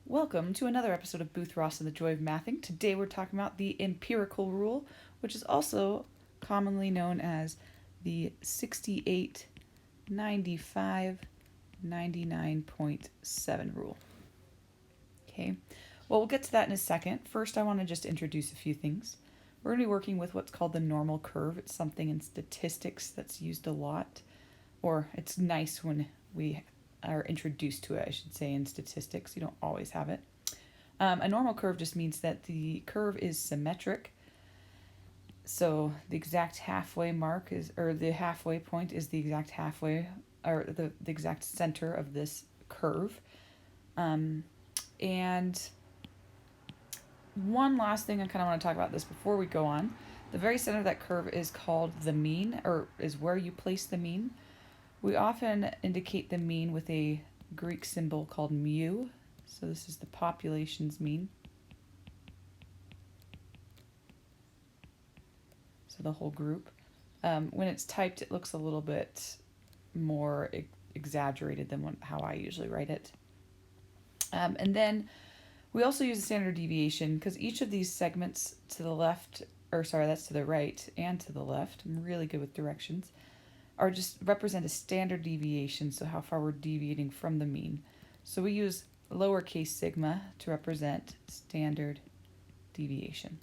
Welcome to another episode of Booth Ross and the Joy of Mathing. Today we're talking about the empirical rule, which is also commonly known as the 68, 95, 99.7 rule. Okay, well, we'll get to that in a second. First, I want to just introduce a few things. We're going to be working with what's called the normal curve. It's something in statistics that's used a lot, or it's nice when we are introduced to it, I should say, in statistics. You don't always have it. A normal curve just means that the curve is symmetric. So the exact halfway mark is, or the halfway point is the exact halfway, or the exact center of this curve. And one last thing I kind of want to talk about this before we go on. The very center of that curve is called the mean, or is where you place the mean. We often indicate the mean with a Greek symbol called mu. So this is the population's mean. So the whole group. When it's typed, it looks a little bit more exaggerated than how I usually write it. And then we also use a standard deviation because each of these segments to the left, or sorry, that's to the right and to the left. I'm really good with directions. Are just represent a standard deviation, so how far we're deviating from the mean. So we use lowercase sigma to represent standard deviation.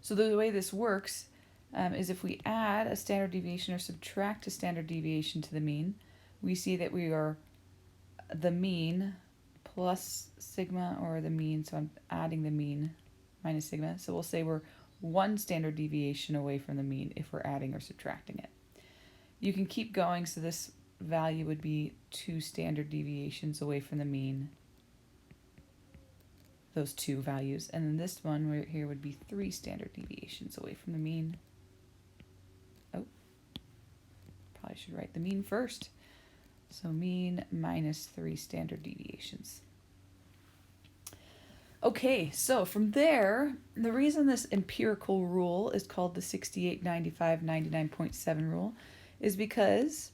So the way this works is if we add a standard deviation or subtract a standard deviation to the mean, we see that we are the mean plus sigma, or the mean, so I'm adding the mean minus sigma. So we'll say we're one standard deviation away from the mean if we're adding or subtracting it. You can keep going, so this value would be 2 standard deviations away from the mean, those two values, and then this one right here would be 3 standard deviations away from the mean. Oh, probably should write the mean first. So mean minus 3 standard deviations. Okay, so from there, the reason this empirical rule is called the 68, 95, 99.7 rule is because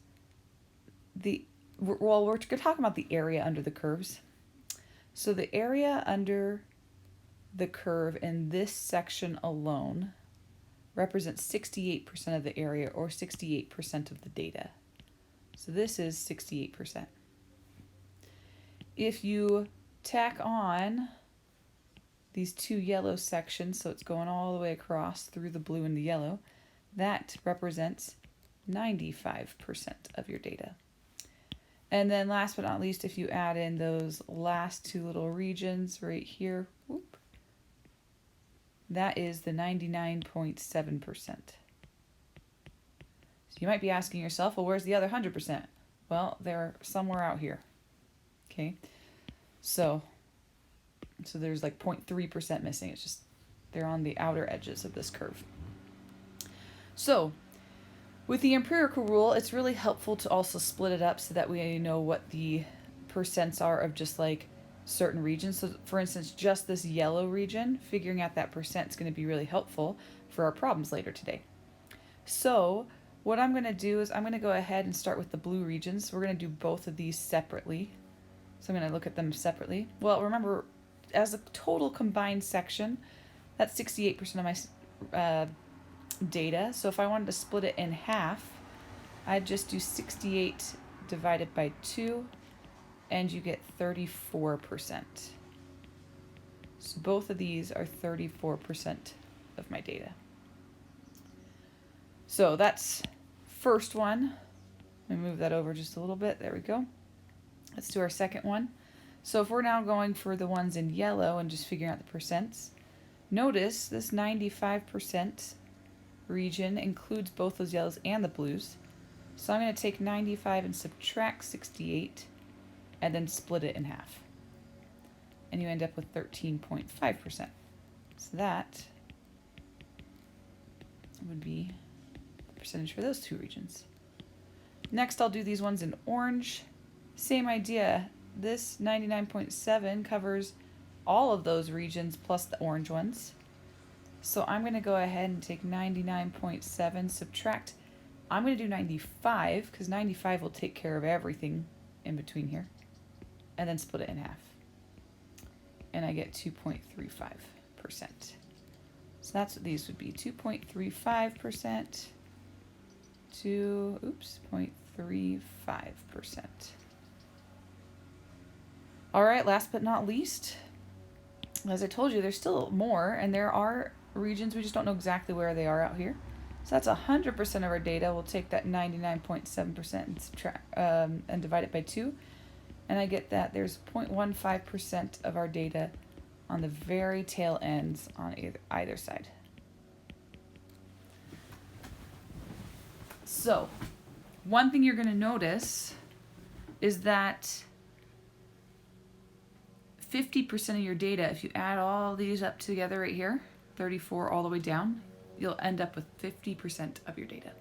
we're talking about the area under the curves. So the area under the curve in this section alone represents 68% of the area, or 68% of the data. So this is 68%. If you tack on these 2 yellow sections, so it's going all the way across through the blue and the yellow, that represents 95% of your data. And then last but not least, if you add in those last 2 little regions right here, that is the 99.7%. So you might be asking yourself, well, where's the other 100%? Well, they're somewhere out here. Okay, so there's like 0.3% missing. It's just they're on the outer edges of this curve. So with the empirical rule, it's really helpful to also split it up so that we know what the percents are of just like certain regions. So for instance, just this yellow region, figuring out that percent is going to be really helpful for our problems later today. So what I'm going to do is I'm going to go ahead and start with the blue regions. We're going to do both of these separately. So I'm going to look at them separately. Well, remember, as a total combined section, that's 68% of my data. So if I wanted to split it in half, I'd just do 68 divided by 2, and you get 34%. So both of these are 34% of my data. So that's first one. Let me move that over just a little bit. There we go. Let's do our second one. So if we're now going for the ones in yellow and just figuring out the percents, notice this 95% region includes both those yellows and the blues. So I'm going to take 95 and subtract 68 and then split it in half. And you end up with 13.5%. So that would be the percentage for those 2 regions. Next, I'll do these ones in orange. Same idea. This 99.7 covers all of those regions plus the orange ones. So I'm going to go ahead and take 99.7, subtract. I'm going to do 95 because 95 will take care of everything in between here, and then split it in half. And I get 2.35%. So that's what these would be, 2.35% to, 0.35%. All right, last but not least, as I told you, there's still more, and there are regions, we just don't know exactly where they are out here. So that's 100% of our data. We'll take that 99.7% and subtract and divide it by 2. And I get that there's 0.15% of our data on the very tail ends on either side. So, one thing you're going to notice is that 50% of your data, if you add all these up together right here, 34 all the way down, you'll end up with 50% of your data.